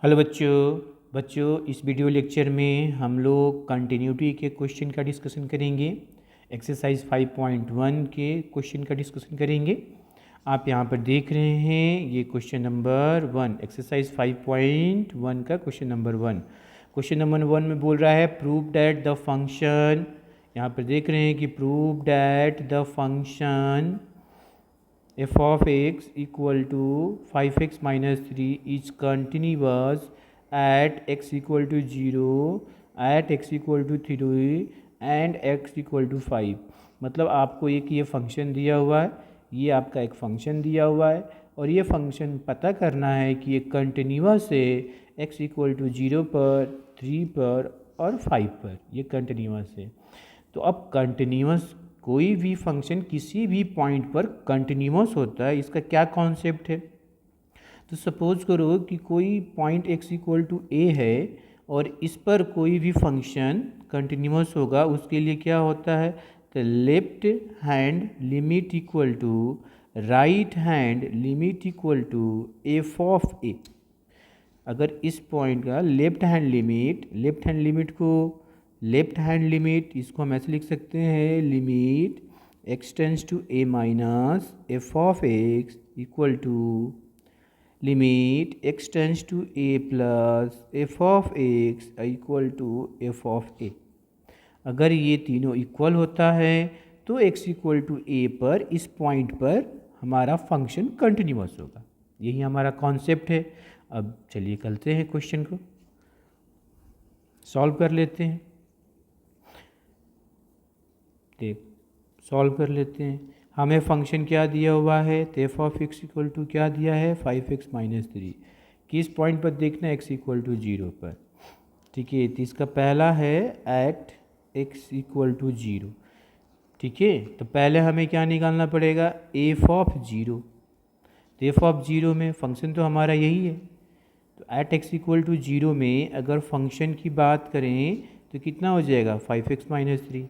Hello बच्चों इस video lecture में हम लोग कंटिन्यूटी के क्वेश्चन का डिस्कशन करेंगे। एक्सरसाइज 5.1 के क्वेश्चन का डिस्कशन करेंगे। आप यहाँ पर देख रहे हैं ये क्वेश्चन नंबर 1, एक्सरसाइज 5.1 का क्वेश्चन नंबर 1। क्वेश्चन नंबर 1 में बोल रहा है प्रूव डैट द फंक्शन, यहाँ पर देख रहे हैं कि prove that the function f of x equal to 5x minus 3 is continuous at x equal to 0, at x equal to 3 and x equal to 5। मतलब आपको एक ये फंक्शन दिया हुआ है, ये आपका एक फंक्शन दिया हुआ है और ये फंक्शन पता करना है कि ये कंटिन्यूस है x इक्वल टू 0 पर, 3 पर और 5 पर, ये कंटिन्यूस है। तो अब कंटिन्यूस कोई भी फंक्शन किसी भी पॉइंट पर कंटिन्यूस होता है, इसका क्या कॉन्सेप्ट है। तो सपोज करो कि कोई पॉइंट x इक्वल टू ए है और इस पर कोई भी फंक्शन कंटिन्यूस होगा, उसके लिए क्या होता है, तो left hand limit equal to right hand limit equal to f of a. अगर इस पॉइंट का लेफ्ट हैंड लिमिट को लेफ्ट हैंड लिमिट इसको हम ऐसे लिख सकते हैं, limit x tends to a minus f of x equal to limit x tends to a plus f of x equal to f of a. अगर ये तीनों इक्वल होता है तो एक्स इक्वल टू ए पर इस पॉइंट पर हमारा फंक्शन कंटिन्यूस होगा। यही हमारा कॉन्सेप्ट है। अब चलिए करते हैं, क्वेश्चन को सॉल्व कर लेते हैं। सॉल्व कर लेते हैं। हमें फंक्शन क्या दिया हुआ है, तो f of x equal to क्या दिया है, 5x माइनस 3। किस पॉइंट पर देखना है, एक्स इक्वल टू 0 पर। ठीक है, तो इसका पहला है एट एक्स इक्वल टू 0। ठीक है, तो पहले हमें क्या निकालना पड़ेगा, एफ ऑफ 0। तो एफ ऑफ 0 में फंक्शन तो हमारा यही है, तो एट एक्स इक्वल टू 0 में अगर फंक्शन की बात करें तो कितना हो जाएगा, 5x माइनस 3।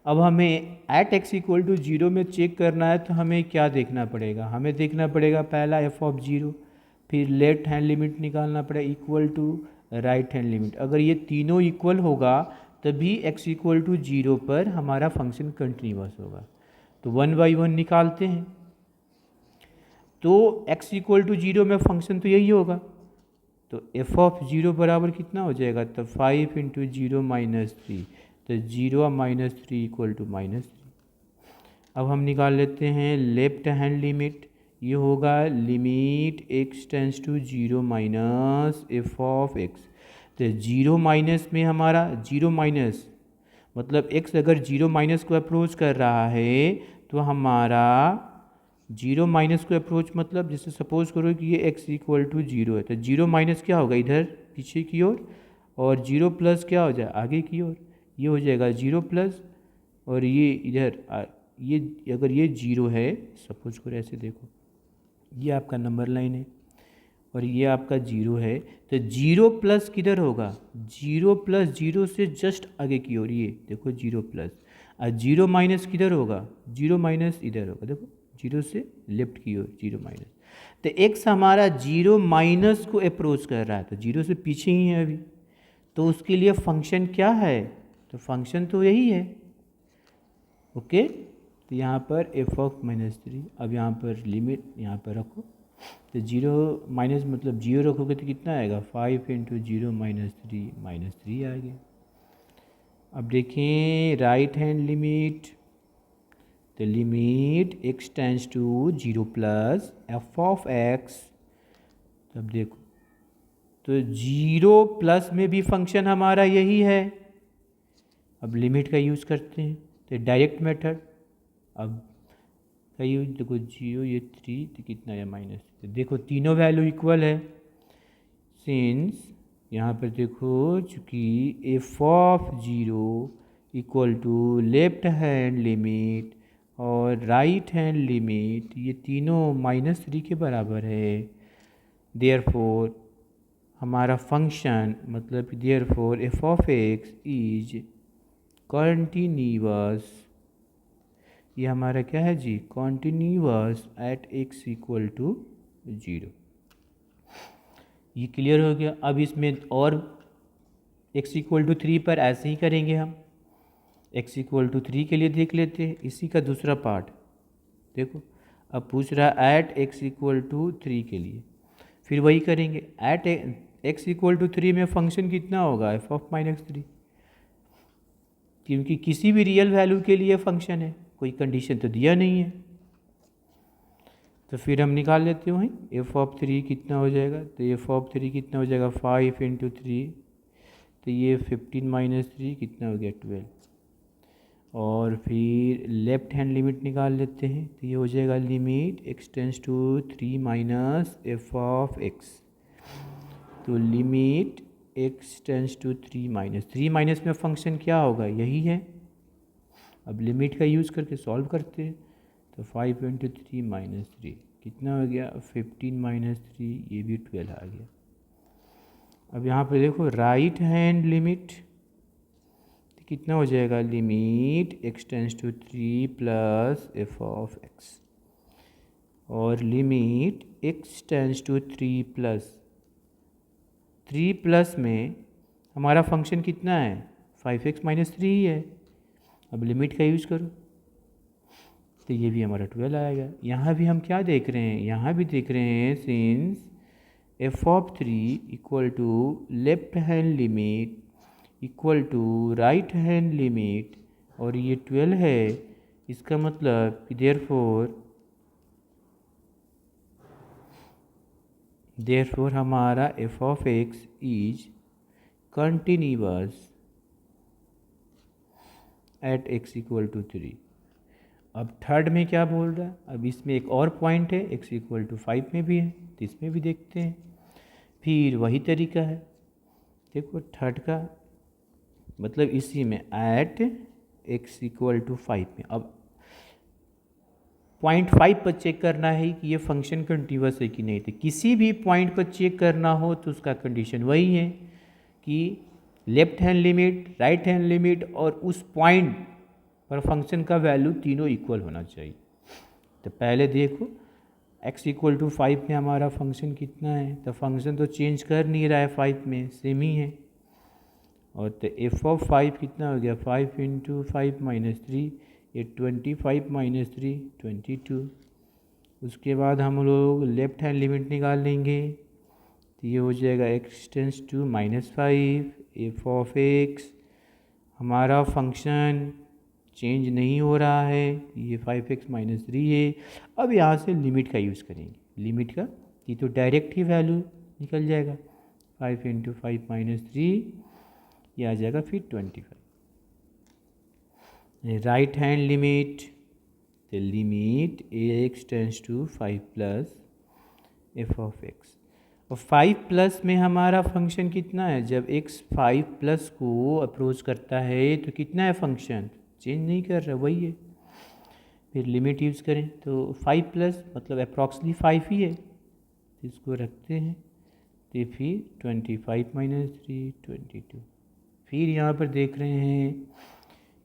अब हमें एट एक्स इक्वल टू 0 में चेक करना है, तो हमें क्या देखना पड़ेगा, हमें देखना पड़ेगा पहला एफ ऑफ 0, फिर लेफ्ट हैंड लिमिट निकालना पड़ेगा equal to right hand limit. अगर ये तीनों इक्वल होगा तभी एक्स इक्वल टू 0 पर हमारा फंक्शन कंटिन्यूस होगा। तो 1 बाई 1 निकालते हैं। तो एक्स इक्वल टू 0 में फंक्शन तो यही होगा, तो एफ ऑफ 0 बराबर कितना हो जाएगा, तो 5 इंटू 0 माइनस 3, तो 0 माइनस 3 इक्वल टू माइनस 3। अब हम निकाल लेते हैं लेफ्ट हैंड लिमिट, ये होगा limit x tends to 0 minus f of x. तो 0 माइनस में हमारा 0 माइनस मतलब x अगर 0 माइनस को अप्रोच कर रहा है तो हमारा 0 माइनस को अप्रोच मतलब जैसे सपोज करो कि ये x इक्वल टू 0 है, तो 0 माइनस क्या होगा, इधर पीछे की ओर, और 0 प्लस क्या हो जाए, आगे की ओर। ये हो जाएगा 0 प्लस, और ये इधर ये अगर ये 0 है, सपोज करो ऐसे देखो, ये आपका नंबर लाइन है और ये आपका 0 है, तो 0 प्लस किधर होगा, 0 प्लस 0 से जस्ट आगे की ओर, ये देखो 0 प्लस, और 0 माइनस किधर होगा, 0 माइनस इधर होगा, देखो 0 से लेफ्ट की ओर 0 माइनस। तो एक्स हमारा 0 माइनस को अप्रोच कर रहा है, तो 0 से पीछे ही है अभी, तो उसके लिए फंक्शन क्या है, तो फंक्शन तो यही है। ओके, तो यहाँ पर एफ ऑफ माइनस 3, अब यहाँ पर लिमिट यहाँ पर रखो, तो 0 माइनस मतलब 0 रखोगे तो कितना आएगा, 5 इंटू 0 माइनस 3 आ गया। अब देखें राइट हैंड लिमिट, तो limit x tends to 0 plus f of x. तब देखो तो 0 प्लस में भी फंक्शन हमारा यही है। अब लिमिट का यूज़ करते हैं, तो डायरेक्ट मेथड। अब का यूज देखो, 0 ये 3 तो कितना है, माइनस। तो देखो तीनों वैल्यू इक्वल है, सिंस यहाँ पर देखो चूँकि f of 0 equal to left hand limit और राइट हैंड लिमिट, ये तीनों माइनस 3 के बराबर है। देयरफॉर हमारा फंक्शन मतलब therefore f of x is continuous, ये हमारा क्या है जी, continuous at x equal to 0। ये क्लियर हो गया। अब इसमें और x इक्वल टू 3 पर ऐसे ही करेंगे हम। x इक्वल टू 3 के लिए देख लेते हैं इसी का दूसरा पार्ट। देखो अब पूछ रहा है एट x इक्वल टू 3 के लिए, फिर वही करेंगे। एट x इक्वल टू 3 में फंक्शन कितना होगा, एफ ऑफ माइनस 3, क्योंकि किसी भी रियल वैल्यू के लिए फंक्शन है, कोई कंडीशन तो दिया नहीं है। तो फिर हम निकाल लेते हैं एफ ऑफ 3 कितना हो जाएगा। तो एफ ऑफ 3 कितना हो जाएगा 5 इंटू 3, तो ये 15 माइनस 3 कितना हो गया 12। और फिर लेफ्ट हैंड लिमिट निकाल लेते हैं। तो ये हो जाएगा limit x tends to 3 minus f of x। तो limit x tends to 3 minus में फंक्शन क्या होगा, यही है। अब लिमिट का यूज़ करके सॉल्व करते हैं। तो 5 इंटू 3 माइनस 3 कितना हो गया 15 माइनस 3, ये भी 12 आ गया। अब यहाँ पे देखो राइट हैंड लिमिट कितना हो जाएगा, limit x tends to 3 plus f of x, और limit x tends to 3 plus में हमारा फंक्शन कितना है 5x माइनस 3 ही है। अब लिमिट का यूज़ करो तो ये भी हमारा 12 आएगा। यहाँ भी हम क्या देख रहे हैं, यहाँ भी देख रहे हैं since f of 3 equal to left hand limit equal to right hand limit, और ये 12 है, इसका मतलब कि देयरफॉर हमारा f of x is continuous at x equal to 3। अब थर्ड में क्या बोल रहा है, अब इसमें एक और पॉइंट है x इक्वल टू 5 में भी है, तो इसमें भी देखते हैं। फिर वही तरीका है, देखो थर्ड का मतलब इसी में एट x इक्वल टू 5 में। अब 0.5 पर चेक करना है कि ये फंक्शन कंटिन्यूअस है कि नहीं। तो किसी भी पॉइंट पर चेक करना हो तो उसका कंडीशन वही है कि left hand limit, right hand limit और उस पॉइंट पर फंक्शन का वैल्यू तीनों इक्वल होना चाहिए। तो पहले देखो x इक्वल टू 5 में हमारा फंक्शन कितना है, तो फंक्शन तो चेंज कर नहीं रहा है, 5 में सेम ही है। और तो एफ ऑफ 5 कितना हो गया 5 इंटू 5 माइनस 3, ये 25 माइनस 3 22। उसके बाद हम लोग लेफ्ट हैंड लिमिट निकाल लेंगे, तो ये हो जाएगा x tends to minus 5 f of x। हमारा फंक्शन चेंज नहीं हो रहा है, ये 5x माइनस 3 है। अब यहाँ से लिमिट का यूज़ करेंगे, लिमिट का ये तो डायरेक्ट ही वैल्यू निकल जाएगा 5 इंटू 5 माइनस 3, ये आ जाएगा फिर 25। राइट हैंड लिमिट, तो limit x tends to 5 plus f of x। और 5 प्लस में हमारा फंक्शन कितना है, जब x 5 प्लस को अप्रोच करता है तो कितना है फंक्शन, चेंज नहीं कर रहा, वही है। फिर लिमिट यूज़ करें तो 5 प्लस मतलब अप्रॉक्सली 5 ही है, इसको रखते हैं। तो फिर 25 माइनस 3 22। फिर यहाँ पर देख रहे हैं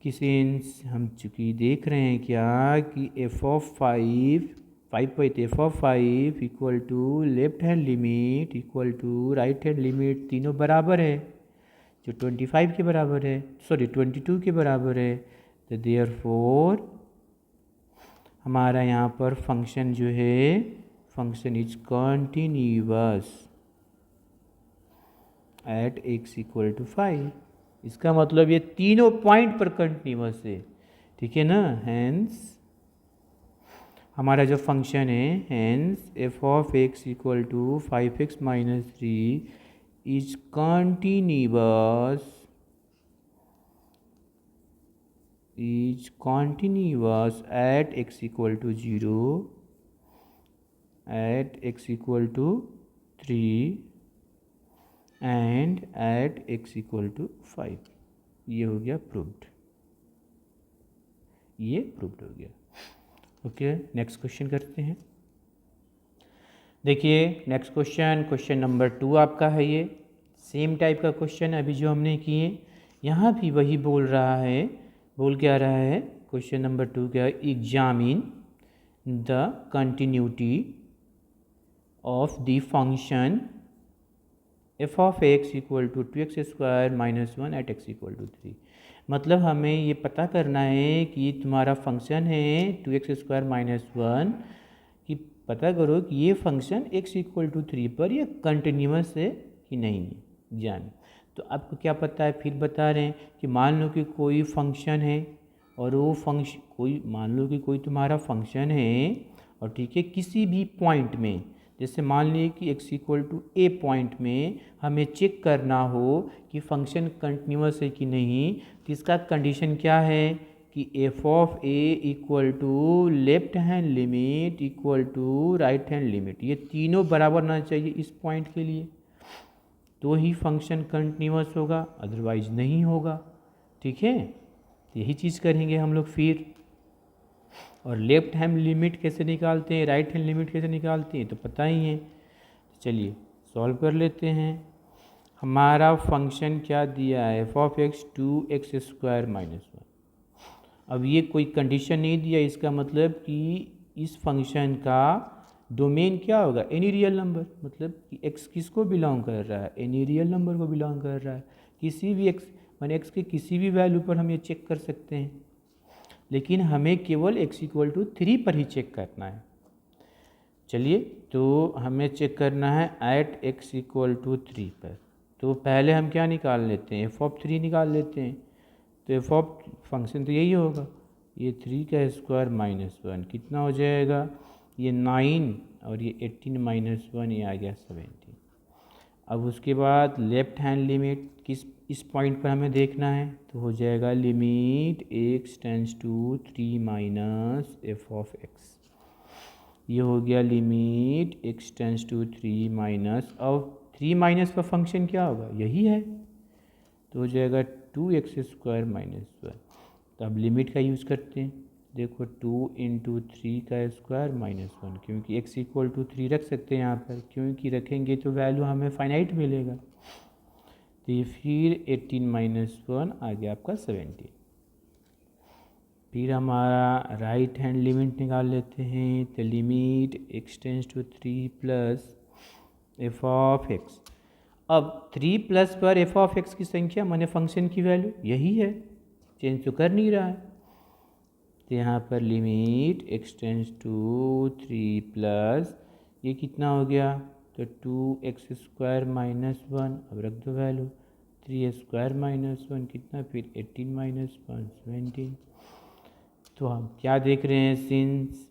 कि सिंस हम चूँकि देख रहे हैं क्या कि एफ ऑफ 5 पर f of 5 equal to left hand limit equal to right hand limit, तीनों बराबर है, जो 25 के बराबर है, सॉरी 22 के बराबर है। तो देयरफॉर हमारा यहाँ पर फंक्शन जो है, function is continuous at x equal to 5। इसका मतलब ये तीनों पॉइंट पर कंटिन्यूअस है, ठीक है ना। हैंस हमारा जो फंक्शन है, hence f of x equal to 5x minus 3 is continuous at x equal to 0, at x equal to 3 and at x equal to 5। ये हो गया प्रूव्ड, ये प्रूव्ड हो गया। ओके, नेक्स्ट क्वेश्चन करते हैं। देखिए नेक्स्ट क्वेश्चन नंबर 2 आपका है। ये सेम टाइप का क्वेश्चन अभी जो हमने किए, यहाँ भी वही बोल रहा है। बोल क्या रहा है, क्वेश्चन नंबर 2 क्या है, examine the continuity of the function f of x equal to 2x² minus 1 at x equal to 3। मतलब हमें ये पता करना है कि तुम्हारा फंक्शन है 2x² माइनस 1 कि पता करो कि ये फंक्शन x इक्वल टू 3 पर ये कंटिन्यूस है कि नहीं है जान। तो आपको क्या पता है, फिर बता रहे हैं कि मान लो कि कोई फंक्शन है और वो फंक्शन मान लो कि कोई तुम्हारा फंक्शन है और ठीक है किसी भी पॉइंट में, जैसे मान लीजिए कि x equal to a point में हमें चेक करना हो कि फंक्शन कंटिन्यूस है कि नहीं, तो इसका कंडीशन क्या है कि f of a equal to left hand limit equal to right hand limit, ये तीनों बराबर ना चाहिए इस पॉइंट के लिए, तो ही फंक्शन कंटिन्यूस होगा, अदरवाइज नहीं होगा। ठीक है, यही चीज़ करेंगे हम लोग फिर। और लेफ्ट हैंड लिमिट कैसे निकालते हैं, राइट हैंड लिमिट कैसे निकालते हैं तो पता ही है। चलिए सॉल्व कर लेते हैं। हमारा फंक्शन क्या दिया है, f of x 2x² minus 1। अब ये कोई कंडीशन नहीं दिया, इसका मतलब कि इस फंक्शन का डोमेन क्या होगा, एनी रियल नंबर, मतलब कि x किसको बिलोंग कर रहा है, एनी रियल नंबर को बिलोंग कर रहा है। किसी भी x माने x के किसी भी वैल्यू पर हम ये चेक कर सकते हैं, लेकिन हमें केवल x इक्वल टू 3 पर ही चेक करना है। चलिए तो हमें चेक करना है एट x इक्वल टू 3 पर। तो पहले हम क्या निकाल लेते हैं, एफ ऑफ 3 निकाल लेते हैं। तो एफ ऑफ फंक्शन तो यही होगा, ये 3 का स्क्वायर माइनस 1 कितना हो जाएगा, ये 9 और ये 18 माइनस 1 ये आ गया 17। अब उसके बाद लेफ्ट हैंड लिमिट इस पॉइंट पर हमें देखना है, तो हो जाएगा limit x tends to 3 minus f of x. ये हो गया limit x tends to 3 minus, अब 3 माइनस का फंक्शन क्या होगा, यही है, तो हो जाएगा 2x² माइनस 1। तो अब लिमिट का यूज़ करते हैं, देखो 2 इंटू 3 का स्क्वायर माइनस 1, क्योंकि x इक्वल टू 3 रख सकते हैं यहाँ पर, क्योंकि रखेंगे तो वैल्यू हमें फाइनाइट मिलेगा। तो ये फिर 18 माइनस 1 आ गया आपका 17। फिर हमारा राइट हैंड लिमिट निकाल लेते हैं, तो limit x tends to 3 plus f of x. अब 3 प्लस पर एफ ऑफ एक्स की संख्या माने फंक्शन की वैल्यू यही है, चेंज तो कर नहीं रहा है। तो यहाँ पर limit x tends to 3 plus ये कितना हो गया, तो 2x² माइनस 1, अब रख दो वैल्यू 3² माइनस 1 कितना, फिर 18 माइनस 1 17। तो हम क्या देख रहे हैं, सिंस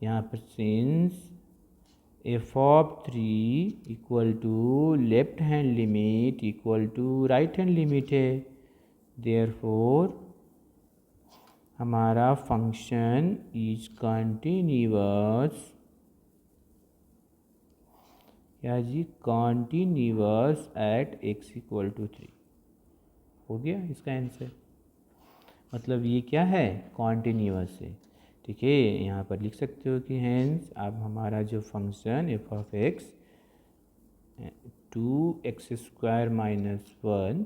यहाँ पर since f of 3 equal to left hand limit equal to right hand limit है, देयरफॉर हमारा फंक्शन इज कंटिन्यूअस, क्या जी, continuous at x equal to 3। हो गया इसका आंसर, मतलब ये क्या है, कंटिन्यूअस है। ठीक है, यहाँ पर लिख सकते हो कि हैंस अब हमारा जो function f of x 2x² minus 1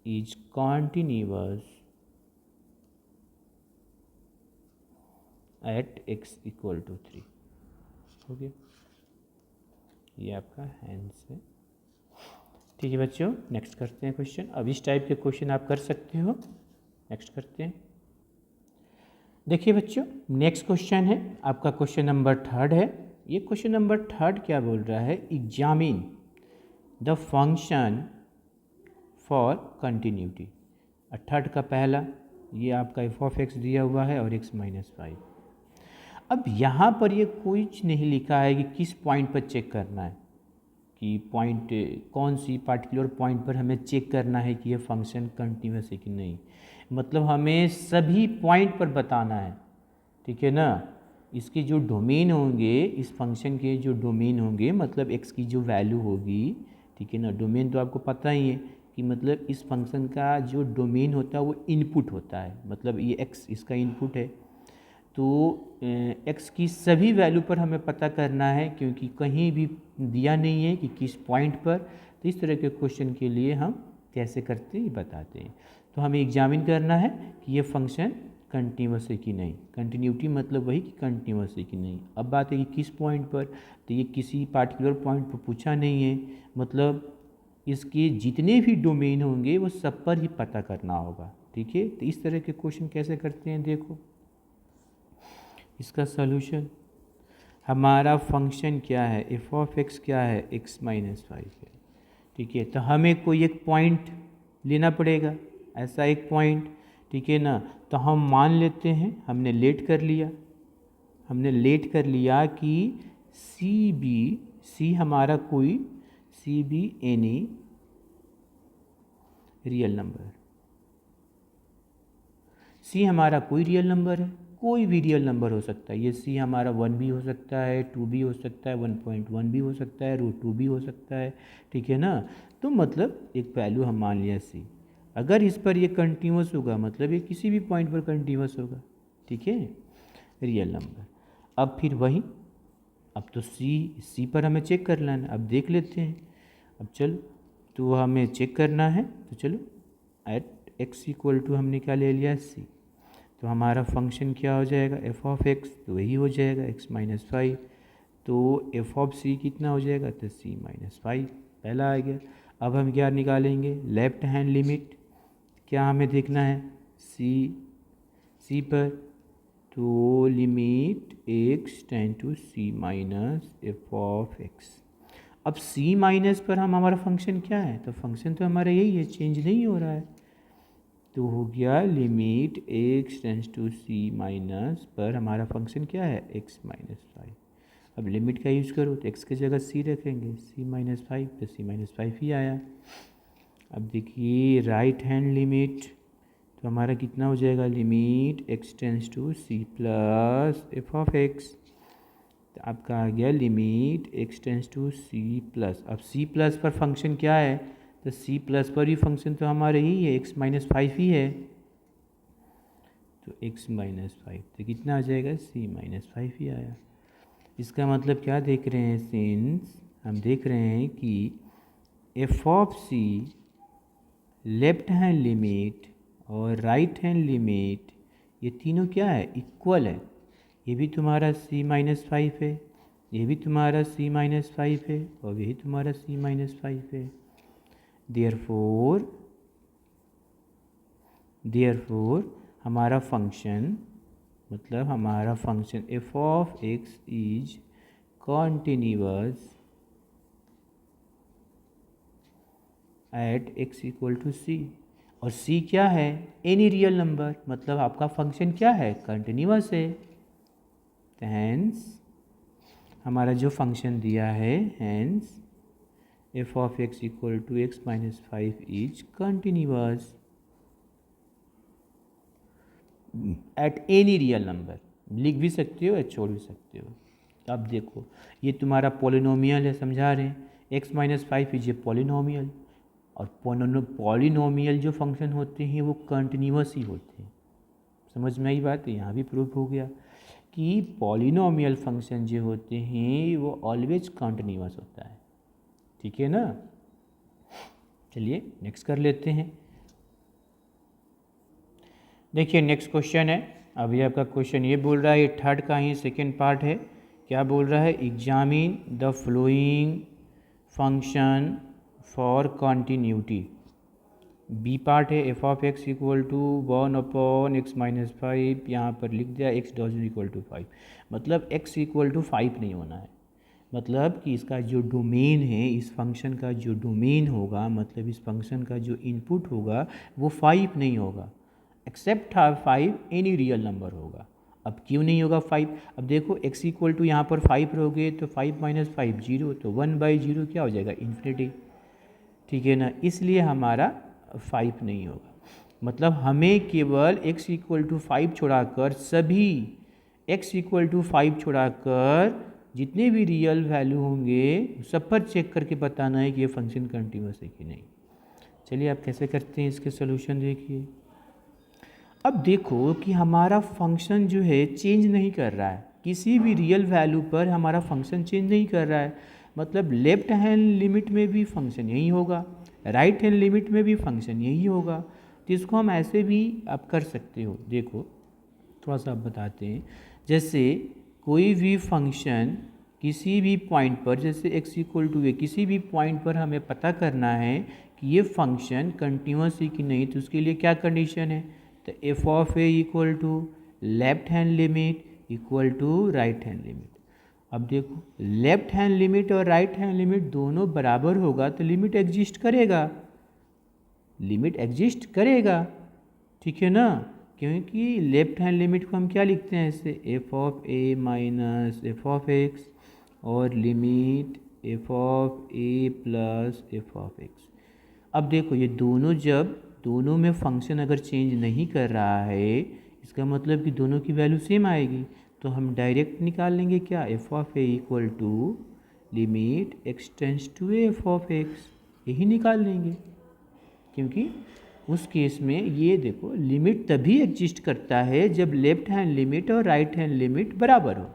is continuous at x equal to 3। हो गया, ये आपका हैंस है। ठीक है बच्चों, नेक्स्ट करते हैं क्वेश्चन। अब इस टाइप के क्वेश्चन आप कर सकते हो। नेक्स्ट करते हैं। देखिए बच्चों, नेक्स्ट क्वेश्चन है आपका क्वेश्चन नंबर 3 है। ये क्वेश्चन नंबर 3 क्या बोल रहा है, examine the function for continuity. 3 का पहला ये आपका एफ ऑफ एक्स दिया हुआ है और x माइनस 5। अब यहाँ पर ये कुछ नहीं लिखा है कि किस पॉइंट पर चेक करना है, कि पॉइंट कौन सी पार्टिकुलर पॉइंट पर हमें चेक करना है कि ये फंक्शन कंटिन्यूस है कि नहीं। मतलब हमें सभी पॉइंट पर बताना है, ठीक है ना। इसके जो डोमेन होंगे, इस फंक्शन के जो डोमेन होंगे, मतलब x की जो वैल्यू होगी, ठीक है ना। डोमेन तो आपको पता ही है कि मतलब इस फंक्शन का जो डोमेन होता है वो इनपुट होता है, मतलब ये x इसका इनपुट है। तो x की सभी वैल्यू पर हमें पता करना है, क्योंकि कहीं भी दिया नहीं है कि किस पॉइंट पर। तो इस तरह के क्वेश्चन के लिए हम कैसे करते हैं बताते हैं। तो हमें एग्जामिन करना है कि ये फंक्शन कंटिन्यूस है कि नहीं। कंटिन्यूटी मतलब वही कि कंटिन्यूस है कि नहीं। अब बात है कि किस पॉइंट पर, तो ये किसी पार्टिकुलर पॉइंट पर पूछा नहीं है, मतलब इसके जितने भी डोमेन होंगे वो सब पर ही पता करना होगा। ठीक है, तो इस तरह के क्वेश्चन कैसे करते हैं, देखो इसका सॉल्यूशन। हमारा फंक्शन क्या है, एफ ऑफ एक्स क्या है, x माइनस 5 है। ठीक है, तो हमें कोई एक पॉइंट लेना पड़ेगा, ऐसा एक पॉइंट। ठीक है ना, तो हम मान लेते हैं, हमने लेट कर लिया कि सी बी, सी हमारा कोई, c be any real number, c हमारा कोई रियल नंबर है, कोई भी रियल नंबर हो सकता है। ये सी हमारा 1 भी हो सकता है, 2 भी हो सकता है, 1.1 भी हो सकता है, √2 भी हो सकता है। ठीक है ना, तो मतलब एक वैल्यू हम मान लिया सी। अगर इस पर ये कंटिन्यूस होगा मतलब ये किसी भी पॉइंट पर कंटिन्यूस होगा। ठीक है, रियल नंबर। अब फिर वही, अब तो सी पर हमें चेक कर लेना, अब देख लेते हैं। अब चलो, तो हमें चेक करना है, तो चलो एट x इक्वल टू हमने क्या ले लिया, सी। तो हमारा फंक्शन क्या हो जाएगा, एफ ऑफ एक्स, तो वही हो जाएगा x माइनस 5। तो एफ ऑफ सी कितना हो जाएगा, तो c माइनस 5 पहला आ गया। अब हम क्या निकालेंगे, लेफ्ट हैंड लिमिट क्या हमें देखना है, सी पर, तो limit x tend to c minus f of x. अब c माइनस पर हमारा फंक्शन क्या है, तो फंक्शन तो हमारा यही है, चेंज नहीं हो रहा है। तो हो गया limit x tends to c minus पर हमारा फंक्शन क्या है, x माइनस 5। अब लिमिट का यूज़ करो तो x की जगह c रखेंगे, c माइनस 5, तो c माइनस 5 ही आया। अब देखिए राइट हैंड लिमिट, तो हमारा कितना हो जाएगा, limit x tends to c plus f of x. तो आपका आ गया limit x tends to c plus. अब c प्लस पर फंक्शन क्या है, तो c प्लस पर ही फंक्शन तो हमारा ही है, x माइनस 5 ही है। तो x माइनस 5 तो कितना आ जाएगा, c माइनस 5 ही आया। इसका मतलब क्या देख रहे हैं, सिंस हम देख रहे हैं कि f of c left hand limit और राइट हैंड लिमिट ये तीनों क्या है, इक्वल है। ये भी तुम्हारा c माइनस 5 है, ये भी तुम्हारा c माइनस 5 है, और यही तुम्हारा c माइनस 5 है। देयरफॉर हमारा फंक्शन, मतलब हमारा function f of x is continuous at x equal to c. और c क्या है, एनी रियल नंबर, मतलब आपका फंक्शन क्या है, कंटिन्यूअस है। हैंस हमारा जो फंक्शन दिया है, hence f of x equal to x minus 5 is continuous at any real number. लिख भी सकते हो या छोड़ भी सकते हो। अब देखो ये तुम्हारा पॉलिनोमियल है, समझा रहे हैं, x minus 5 is a polynomial, और पॉलिनोमियल जो फंक्शन होते हैं वो कंटिन्यूअस ही होते हैं। समझ में आई बात है, यहाँ भी प्रूफ हो गया कि पॉलिनोमियल फंक्शन जो होते हैं वो ऑलवेज कंटिन्यूअस होता है। ठीक है ना, चलिए नेक्स्ट कर लेते हैं। देखिए नेक्स्ट क्वेश्चन है, अभी आपका क्वेश्चन ये बोल रहा है, ये थर्ड का ही सेकेंड पार्ट है। क्या बोल रहा है, examine the following function for continuity. B part है, f of x equal to 1/x minus 5, यहाँ पर लिख दिया x डॉज इक्वल टू 5, मतलब x इक्वल टू 5 नहीं होना है। मतलब कि इसका जो डोमेन है, इस फंक्शन का जो डोमेन होगा, मतलब इस फंक्शन का जो इनपुट होगा वो 5 नहीं होगा, एक्सेप्ट 5 एनी रियल नंबर होगा। अब क्यों नहीं होगा 5, अब देखो x इक्वल टू यहाँ पर 5 रहोगे तो 5 माइनस 5 0, तो 1/0 क्या हो जाएगा, इन्फिनिटी। ठीक है ना, इसलिए हमारा 5 नहीं होगा। मतलब हमें केवल x इक्वल टू 5 छोड़ाकर सभी x इक्वल टू 5 छोड़ाकर जितने भी रियल वैल्यू होंगे सब पर चेक करके बताना है कि ये फंक्शन कंटिन्यूअस है कि नहीं। चलिए आप कैसे करते हैं इसके सोल्यूशन देखिए। अब देखो कि हमारा फंक्शन जो है चेंज नहीं कर रहा है, किसी भी रियल वैल्यू पर हमारा फंक्शन चेंज नहीं कर रहा है। मतलब लेफ्ट हैंड लिमिट में भी फंक्शन यही होगा, राइट हैंड लिमिट में भी फंक्शन यही होगा। तो इसको हम ऐसे भी आप कर सकते हो। देखो थोड़ा सा आप बताते हैं। जैसे कोई भी फंक्शन किसी भी पॉइंट पर, जैसे x इक्वल टू ए, किसी भी पॉइंट पर हमें पता करना है कि ये फंक्शन कंटिन्यूस है कि नहीं, तो उसके लिए क्या कंडीशन है, तो f of a equal to left hand limit equal to right hand limit. अब देखो लेफ्ट हैंड लिमिट और राइट हैंड लिमिट दोनों बराबर होगा तो लिमिट एग्जिस्ट करेगा, लिमिट एग्जिस्ट करेगा, ठीक है ना। क्योंकि लेफ्ट हैंड लिमिट को हम क्या लिखते हैं, ऐसे f of a minus f of x और limit f of a plus f of x. अब देखो ये दोनों, जब दोनों में फंक्शन अगर चेंज नहीं कर रहा है, इसका मतलब कि दोनों की वैल्यू सेम आएगी, तो हम डायरेक्ट निकाल लेंगे क्या, f of a equal to limit x tends to f of x, यही निकाल लेंगे। क्योंकि उस केस में ये देखो लिमिट तभी एग्जिस्ट करता है जब लेफ्ट हैंड लिमिट और राइट हैंड लिमिट बराबर हो,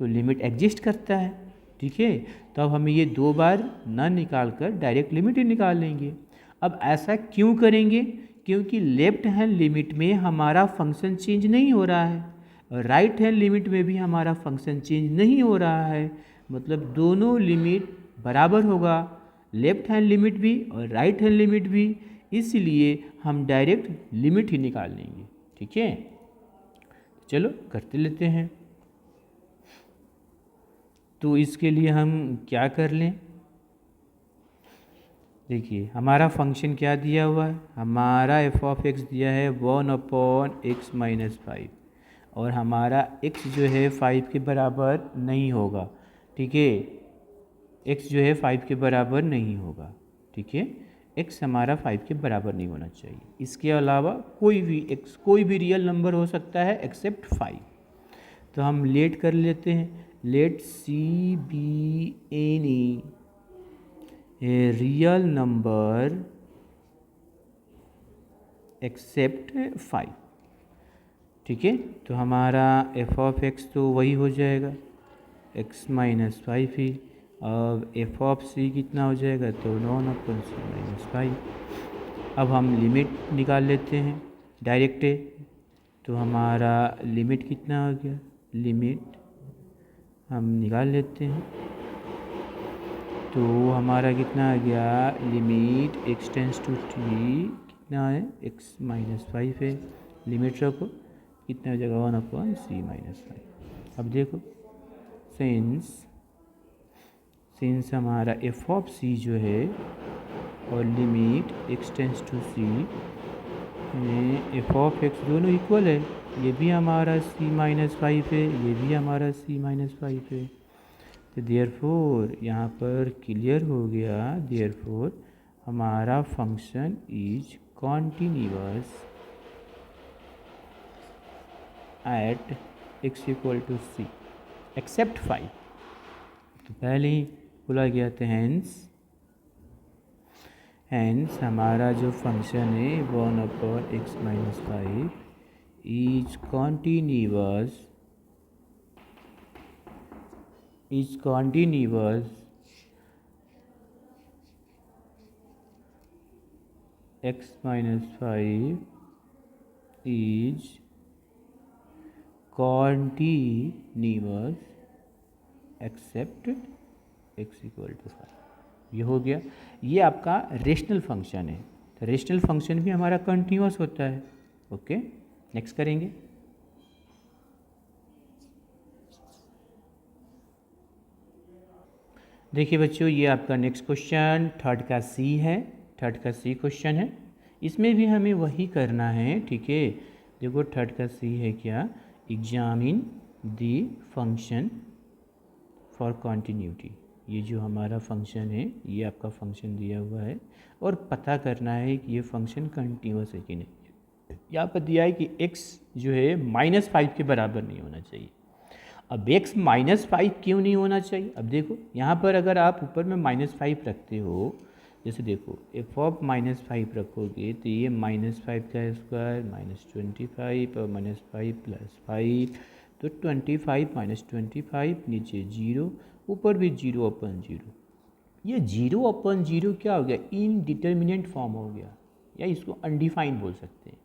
तो लिमिट एग्जिस्ट करता है, ठीक है। तो अब हमें ये दो बार ना निकाल कर डायरेक्ट लिमिट ही निकाल लेंगे। अब ऐसा क्यों करेंगे, क्योंकि लेफ्ट हैंड लिमिट में हमारा फंक्शन चेंज नहीं हो रहा है और राइट हैंड लिमिट में भी हमारा फंक्शन चेंज नहीं हो रहा है, मतलब दोनों लिमिट बराबर होगा, लेफ्ट हैंड लिमिट भी और राइट हैंड लिमिट भी, इसलिए हम डायरेक्ट लिमिट ही निकाल लेंगे, ठीक है। चलो करते लेते हैं। तो इसके लिए हम क्या कर लें, देखिए हमारा फंक्शन क्या दिया हुआ है, हमारा एफ ऑफ एक्स दिया है 1/x माइनस 5 और हमारा x जो है 5 के बराबर नहीं होगा, ठीक है, x जो है 5 के बराबर नहीं होगा, ठीक है, x हमारा 5 के बराबर नहीं होना चाहिए। इसके अलावा कोई भी x, कोई भी रियल नंबर हो सकता है एक्सेप्ट 5। तो हम लेट कर लेते हैं, let c be any a real number except 5, ठीक है। तो हमारा एफ ऑफ एक्स तो वही हो जाएगा x माइनस 5 ही, अब एफ ऑफ सी कितना हो जाएगा, तो 9/c माइनस 5। अब हम लिमिट निकाल लेते हैं डायरेक्ट, तो हमारा लिमिट कितना हो गया, लिमिट हम निकाल लेते हैं, तो हमारा कितना आ गया, limit x tends to t कितना है, x माइनस 5 है, लिमिट रखो कितना हो जाएगा 1/c माइनस 5। अब देखो सिंस हमारा एफ ऑफ सी जो है और लिमिट एक्स टेंस टू सी में एफ ऑफ एक्स दोनों इक्वल है, ये भी हमारा c माइनस 5 है, ये भी हमारा c माइनस 5 है, तो देयरफॉर यहाँ पर क्लियर हो गया, देयरफॉर हमारा function is continuous at x equal to c except 5। तो पहले ही बोला गया था हैंस हमारा जो फंक्शन है 1/x minus 5 is continuous x minus 5 is continuous except x equal to 5। ये हो गया, ये आपका रेशनल फंक्शन है, तो रेशनल फंक्शन भी हमारा कंटिन्यूअस होता है। ओके, नेक्स्ट करेंगे। देखिए बच्चों, ये आपका नेक्स्ट क्वेश्चन थर्ड का सी है, थर्ड का सी क्वेश्चन है, इसमें भी हमें वही करना है, ठीक है। देखो थर्ड का सी है क्या, examine the function for continuity. ये जो हमारा फंक्शन है, ये आपका फंक्शन दिया हुआ है और पता करना है कि ये फंक्शन कंटिन्यूअस है कि नहीं। यहाँ पर दिया है कि x जो है -5 के बराबर नहीं होना चाहिए। अब x -5 क्यों नहीं होना चाहिए, अब देखो यहाँ पर अगर आप ऊपर में -5 रखते हो, जैसे देखो एफ ऑफ -5 रखोगे तो ये -5 का स्क्वायर -25 और -5 + 5, तो 25 - 25 नीचे 0, ऊपर भी 0/0। ये 0/0 क्या हो गया, इनडिटर्मिनेंट फॉर्म हो गया, या इसको अनडिफाइंड बोल सकते हैं,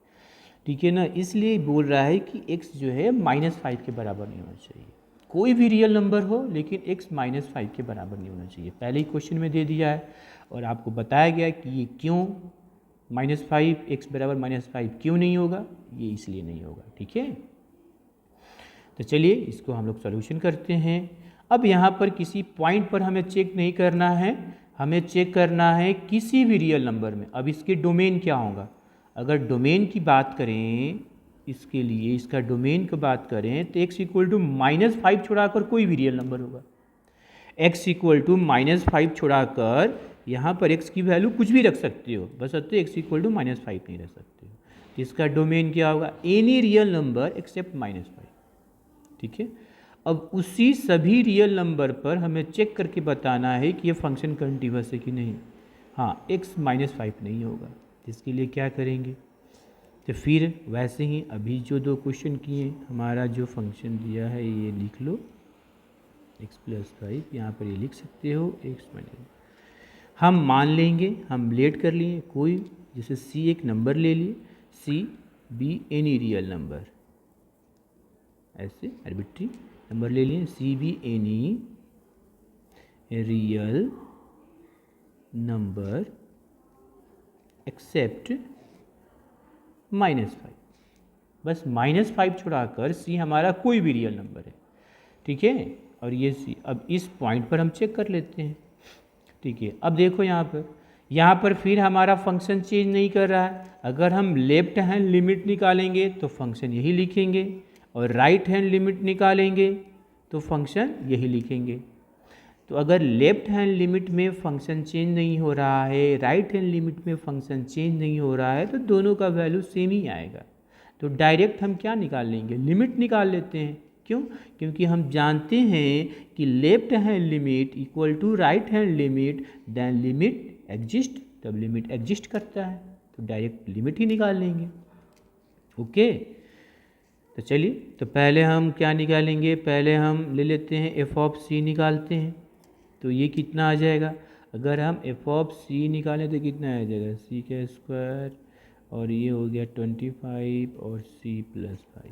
ठीक है ना, इसलिए बोल रहा है कि x जो है -5 के बराबर नहीं होना चाहिए। कोई भी रियल नंबर हो लेकिन x -5 के बराबर नहीं होना चाहिए। पहले ही क्वेश्चन में दे दिया है और आपको बताया गया कि ये क्यों -5 x बराबर -5 क्यों नहीं होगा, ये इसलिए नहीं होगा। ठीक है, तो चलिए इसको हम लोग सॉल्यूशन करते हैं। अब यहाँ पर किसी पॉइंट पर हमें चेक नहीं करना है, हमें चेक करना है किसी भी रियल नंबर में। अब इसके डोमेन क्या होगा, अगर डोमेन की बात करें, इसके लिए इसका डोमेन की बात करें तो x इक्वल टू -5 छोड़ाकर कोई भी रियल नंबर होगा। x इक्वल टू -5 छोड़ाकर यहाँ पर x की वैल्यू कुछ भी रख सकते हो, बस x इक्वल टू -5 नहीं रख सकते हो। तो इसका डोमेन क्या होगा, एनी रियल नंबर एक्सेप्ट -5। ठीक है, अब उसी सभी रियल नंबर पर हमें चेक करके बताना है कि ये फंक्शन कंटीन्यूअस है कि नहीं। हाँ, x -5 नहीं होगा, इसके लिए क्या करेंगे, तो फिर वैसे ही अभी जो दो क्वेश्चन किए, हमारा जो फंक्शन दिया है ये लिख लो x+5, यहाँ पर ये लिख सकते हो x हम मान लेंगे, हम लेट कर लिए कोई, जैसे c एक नंबर ले लिए, c b any real number, ऐसे आर्बिट्री नंबर ले लिए, c be any real number except -5। बस -5 छुड़ाकर सी हमारा कोई भी रियल नंबर है। ठीक है, और ये सी, अब इस पॉइंट पर हम चेक कर लेते हैं। ठीक है, अब देखो यहाँ पर फिर हमारा फंक्शन चेंज नहीं कर रहा है। अगर हम लेफ्ट हैंड लिमिट निकालेंगे तो फंक्शन यही लिखेंगे, और राइट हैंड लिमिट निकालेंगे तो फंक्शन यही लिखेंगे। तो अगर लेफ्ट हैंड लिमिट में फंक्शन चेंज नहीं हो रहा है, राइट हैंड लिमिट में फंक्शन चेंज नहीं हो रहा है, तो दोनों का वैल्यू सेम ही आएगा। तो डायरेक्ट हम क्या निकाल लेंगे, लिमिट निकाल लेते हैं। क्यों, क्योंकि हम जानते हैं कि left hand limit equal to right hand limit, then limit exist, तब लिमिट एग्जिस्ट करता है, तो डायरेक्ट लिमिट ही निकाल लेंगे। ओके, तो चलिए, तो पहले हम क्या निकालेंगे, पहले हम ले लेते हैं एफ ऑफ सी निकालते हैं। तो ये कितना आ जाएगा, अगर हम एफ ऑफ सी निकालें तो कितना आ जाएगा, सी का स्क्वायर और ये हो गया 25 और c+5।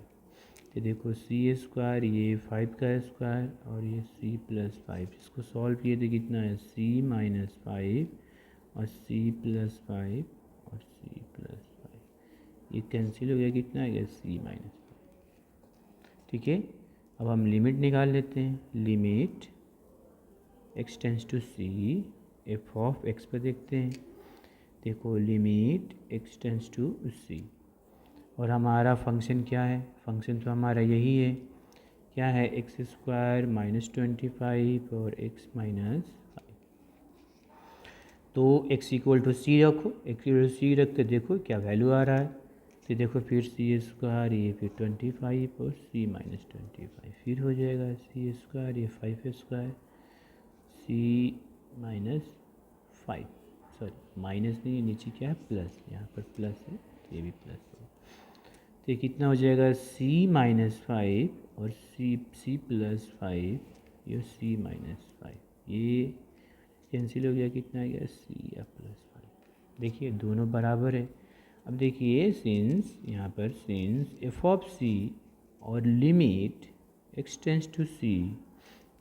तो देखो सी स्क्वायर, ये 5 का स्क्वायर और ये c+5, इसको सॉल्व किए तो कितना है, c-5 और c+5 और c+5, ये कैंसिल हो गया, कितना आ गया c-5। ठीक है, अब हम लिमिट निकाल लेते हैं, limit x tends to c, f of x पर देखते हैं। देखो limit x tends to c, और हमारा फंक्शन क्या है, फंक्शन तो हमारा यही है, क्या है, x स्क्वायर -25 और x -5। तो x इक्वल टू सी रखो, x इक्वल टू सी रख के देखो क्या वैल्यू आ रहा है। तो देखो फिर सी स्क्वायर, ये फिर 25 और c-25, फिर हो जाएगा सी स्क्वायर, ये 5 स्क्वायर, c-5, सॉरी माइनस नहीं, नीचे क्या है प्लस, यहाँ पर प्लस है, ये भी प्लस है। तो ये कितना हो जाएगा, c-5 और c+5, ये c-5, ये कैंसिल हो गया, कितना आ गया c+5। देखिए दोनों बराबर है। अब देखिए सिंस यहाँ पर सिंस एफ ऑफ सी और limit x tends to c,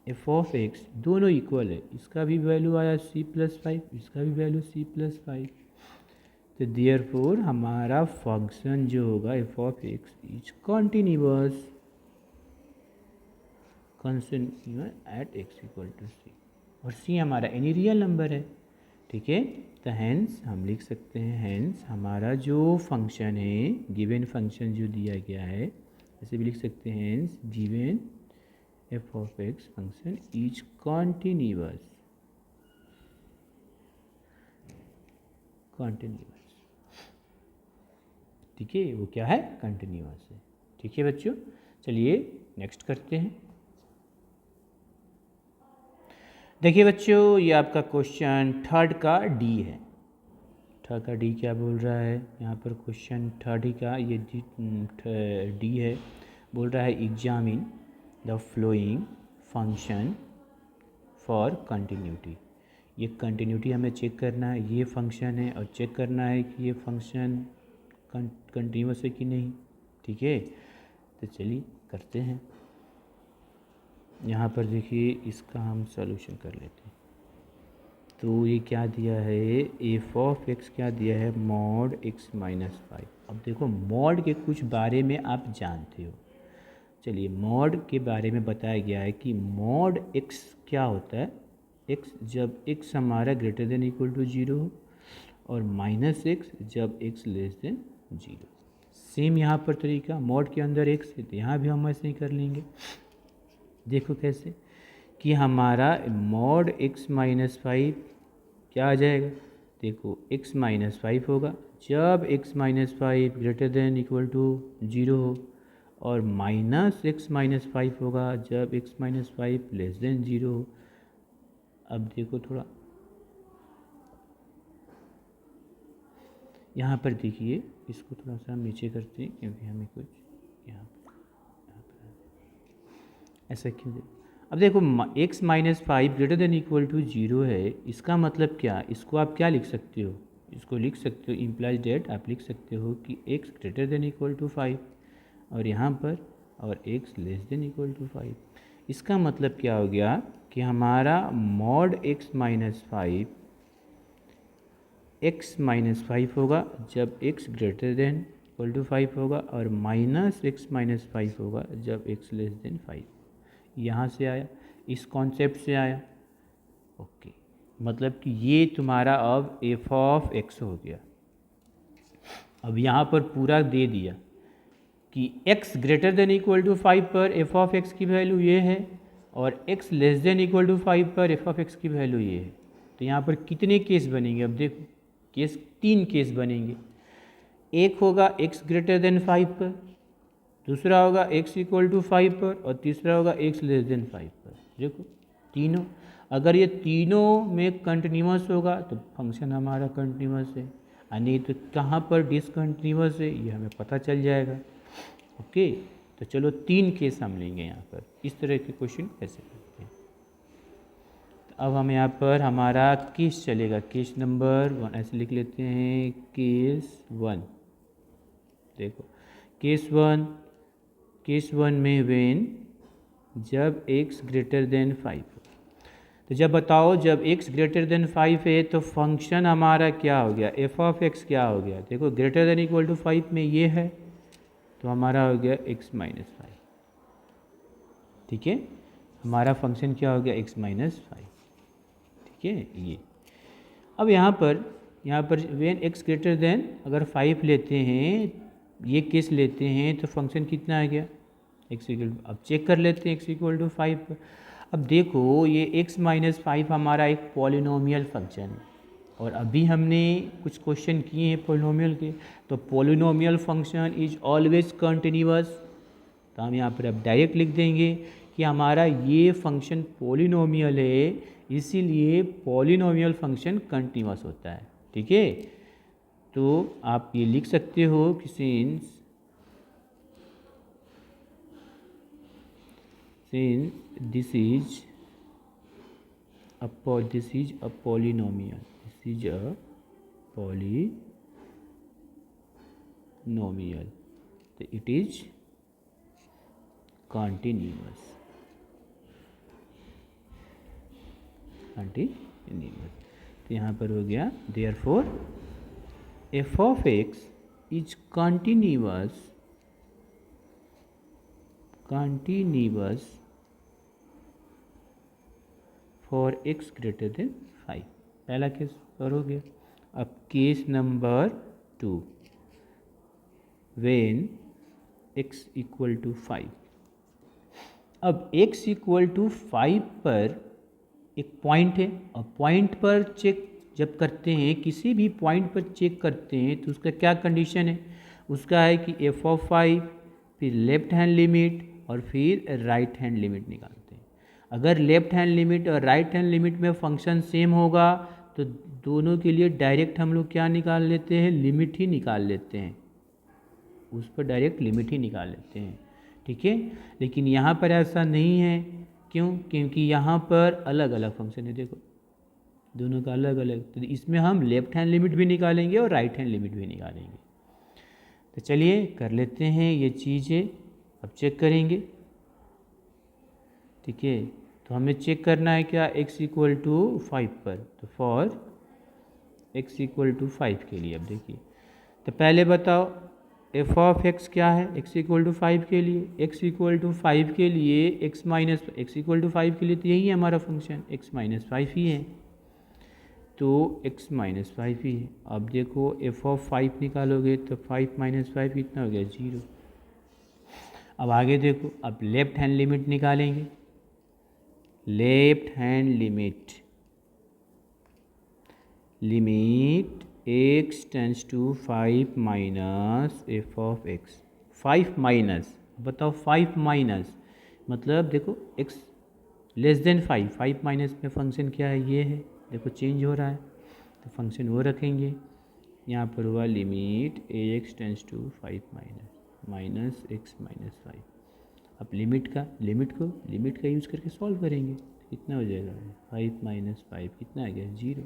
f of x दोनों इक्वल है, इसका भी वैल्यू आया c+5, इसका भी वैल्यू c+5। तो देयरफॉर हमारा फंक्शन जो होगा f of x is continuous at x equal to c, और c हमारा एनी रियल नंबर है। ठीक है, तो हैंस हम लिख सकते हैं, हैंस हमारा जो फंक्शन है, गिवन फंक्शन जो दिया गया है, ऐसे भी लिख सकते हैं, hence given f of x function is continuous, continuous. ठीक है, वो क्या है, कंटिन्यूअस है। ठीक है बच्चों, चलिए नेक्स्ट करते हैं। देखिए बच्चों, ये आपका क्वेश्चन थर्ड का डी है। थर्ड का डी क्या बोल रहा है, यहाँ पर क्वेश्चन थर्ड ही का ये डी है, बोल रहा है examine the following function for continuity. ये कंटिन्यूटी हमें चेक करना है, ये फंक्शन है और चेक करना है कि ये फंक्शन कंटिन्यूस है कि नहीं। ठीक है, तो चलिए करते हैं। यहाँ पर देखिए इसका हम सॉल्यूशन कर लेते हैं। तो ये क्या दिया है, एफ ऑफ एक्स क्या दिया है, मॉड एक्स माइनस 5। अब देखो मॉड के कुछ बारे में आप जानते हो। चलिए मॉड के बारे में बताया गया है कि मॉड एक्स क्या होता है, एक्स जब एक्स हमारा ग्रेटर देन इक्वल टू 0 हो, और माइनस एक्स जब एक्स लेस देन 0। सेम यहाँ पर तरीका, मॉड के अंदर एक्स है तो यहाँ भी हम ऐसे ही कर लेंगे। देखो कैसे कि हमारा मॉड एक्स माइनस 5 क्या आ जाएगा, देखो एक्स माइनस 5 होगा जब x minus 5 greater than equal to 0 हो, और माइनस एक्स माइनस 5 होगा जब एक्स माइनस 5 लेस देन 0 हो। अब देखो थोड़ा यहाँ पर देखिए, इसको थोड़ा सा हम नीचे करते हैं क्योंकि हमें कुछ यहाँ पर ऐसा क्यों दे। अब देखो x minus 5 greater than equal to 0 है, इसका मतलब क्या, इसको आप क्या लिख सकते हो, इसको लिख सकते हो इम्प्लाइज डेट आप लिख सकते हो कि x greater than equal to 5 और यहाँ पर और x less than equal to 5। इसका मतलब क्या हो गया कि हमारा mod x minus 5 x minus 5 होगा जब x greater than equal to 5 होगा, और माइनस एक्स माइनस 5 होगा जब एक्स लेस देन 5। यहाँ से आया, इस कॉन्सेप्ट से आया। ओके, मतलब कि ये तुम्हारा अब एफ ऑफ एक्स हो गया। अब यहाँ पर पूरा दे दिया कि x greater than equal to 5 पर एफ ऑफ एक्स की वैल्यू ये है, और x less than equal to 5 पर एफ ऑफ एक्स की वैल्यू ये है। तो यहाँ पर कितने केस बनेंगे, अब देखो केस 3 केस बनेंगे। एक होगा x ग्रेटर देन 5 पर, दूसरा होगा x इक्वल टू 5 पर, और तीसरा होगा x लेस देन 5 पर। देखो तीनों, अगर ये तीनों में कंटिन्यूस होगा तो फंक्शन हमारा कंटिन्यूस है, और नहीं तो कहाँ पर डिसकंटिन्यूस है ये हमें पता चल जाएगा। ओके, तो चलो 3 केस हम लेंगे यहाँ पर, इस तरह के क्वेश्चन कैसे करते हैं। तो अब हम यहाँ पर हमारा केस चलेगा, केस नंबर 1 ऐसे लिख लेते हैं, केस 1। देखो केस 1 में वेन जब x ग्रेटर देन 5 हो, तो जब बताओ जब x ग्रेटर देन 5 है तो फंक्शन हमारा क्या हो गया, एफ ऑफ एक्स क्या हो गया। देखो ग्रेटर देन इक्वल टू 5 में ये है तो हमारा हो गया x माइनस 5। ठीक है, हमारा फंक्शन क्या हो गया, x माइनस 5। ठीक है, ये अब यहाँ पर वेन x ग्रेटर देन अगर 5 लेते हैं, ये केस लेते हैं तो फंक्शन कितना आ गया, x इक्वल, अब चेक कर लेते हैं x इक्वल टू 5 पर। अब देखो ये x माइनस 5 हमारा एक पॉलिनोमियल फंक्शन है, और अभी हमने कुछ क्वेश्चन किए हैं पॉलिनोमियल के। तो polynomial function is always continuous, तो हम यहाँ पर अब डायरेक्ट लिख देंगे कि हमारा ये फंक्शन पॉलिनोमियल है, इसीलिए पॉलिनोमियल फंक्शन कंटिन्यूअस होता है। ठीक है, तो आप ये लिख सकते हो कि since this is a polynomial, तो it is continuous। तो यहाँ पर हो गया therefore f of x is continuous for x greater than 5। पहला केस पर हो गया। अब case number 2, when x equal to 5। अब x इक्वल टू 5 पर एक पॉइंट है, और पॉइंट पर चेक जब करते हैं, किसी भी पॉइंट पर चेक करते हैं तो उसका क्या कंडीशन है, उसका है कि f ऑफ 5 फिर लेफ्ट हैंड लिमिट और फिर राइट हैंड लिमिट निकालते हैं। अगर लेफ्ट हैंड लिमिट और राइट हैंड लिमिट में फंक्शन सेम होगा तो दोनों के लिए डायरेक्ट हम लोग क्या निकाल लेते हैं, लिमिट ही निकाल लेते हैं, उस पर डायरेक्ट लिमिट ही निकाल लेते हैं। ठीक है, लेकिन यहाँ पर ऐसा नहीं है। क्यों, क्योंकि यहाँ पर अलग अलग फंक्शन है, देखो दोनों का अलग अलग, तो इसमें हम लेफ्ट हैंड लिमिट भी निकालेंगे और राइट हैंड लिमिट भी निकालेंगे। तो चलिए कर लेते हैं ये चीज़ें, अब चेक करेंगे। ठीक है, तो हमें चेक करना है क्या, x इक्वल टू 5 पर। तो फॉर x इक्वल टू 5 के लिए अब देखिए, तो पहले बताओ एफ ऑफ एक्स क्या है x इक्वल टू 5 के लिए। x इक्वल टू 5 के लिए x minus x equal to 5 के लिए तो यही है हमारा फंक्शन, x माइनस 5 ही है, तो x माइनस 5 ही है। अब देखो एफ ऑफ 5 निकालोगे तो 5 माइनस 5 कितना हो गया, 0। अब आगे देखो, अब लेफ्ट हैंड लिमिट निकालेंगे। Left hand limit, limit x tends to 5 minus f of x. 5 minus, बताओ 5 माइनस मतलब देखो x लेस देन 5, 5 माइनस में फंक्शन क्या है, ये है, देखो चेंज हो रहा है, तो फंक्शन वो रखेंगे। यहाँ पर हुआ limit ax tends to 5 minus x minus 5। अब लिमिट का यूज़ करके सॉल्व करेंगे, कितना हो जाएगा, 5 माइनस 5 कितना आ गया, 0।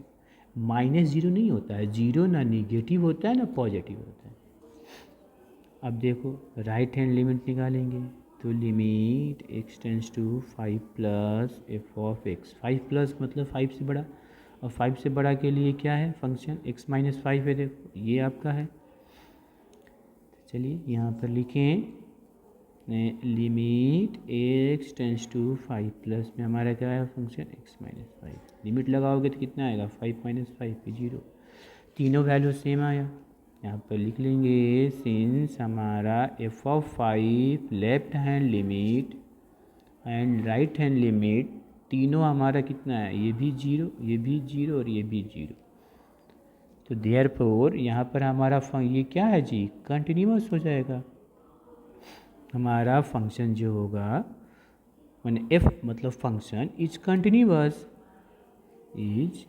माइनस 0 नहीं होता है, 0 ना निगेटिव होता है ना पॉजिटिव होता है। अब देखो राइट हैंड लिमिट निकालेंगे, तो limit x tends to 5 plus f of x. 5 plus मतलब 5 से बड़ा, और 5 से बड़ा के लिए क्या है फंक्शन, x माइनस 5 है, देखो ये आपका है। चलिए यहाँ पर लिखें limit x tends to 5 plus में हमारा क्या है फंक्शन, x माइनस 5। लिमिट लगाओगे तो कितना आएगा, 5 माइनस 5 पे 0। तीनों वैल्यू सेम आया, यहाँ पर लिख लेंगे सिंस हमारा f of 5 left hand limit and right hand limit तीनों हमारा कितना है, ये भी 0, ये भी 0 और ये भी 0। तो देयरफॉर यहाँ पर हमारा ये क्या है जी, कंटिन्यूअस हो जाएगा हमारा फंक्शन जो होगा, मैंने एफ मतलब function is continuous, is